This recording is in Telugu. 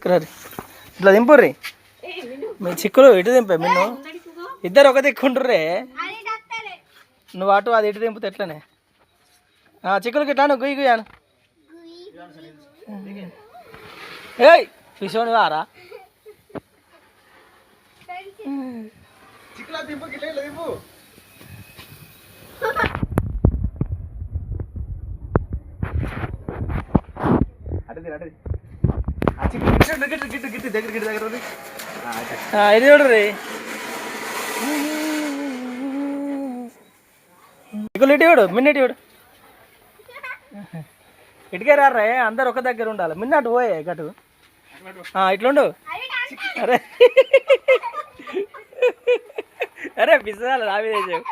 దిక్కురారి ఇట్లా దింపుర్రి మీ చిక్కులు ఇటు దింపే మిన్ను ఇద్దరు ఒక దిక్కుంటుర్రే నువ్వు అటు అది ఇటు దింపితే ఎట్లనే చిక్కులకి ఇట్లా నువ్వు గుయ్యి గుయ్యాను ఏయ్ పిసోని వారా ఇది చూడరి చిక్కులు ఇటు చూడు మిన్నటి చూడు ఇటుకే రారే అందరు ఒక దగ్గర ఉండాలి మిన్నట్టు పోయే గటు ఇట్లుండు అరే అరే పిసాలి రావిదేశం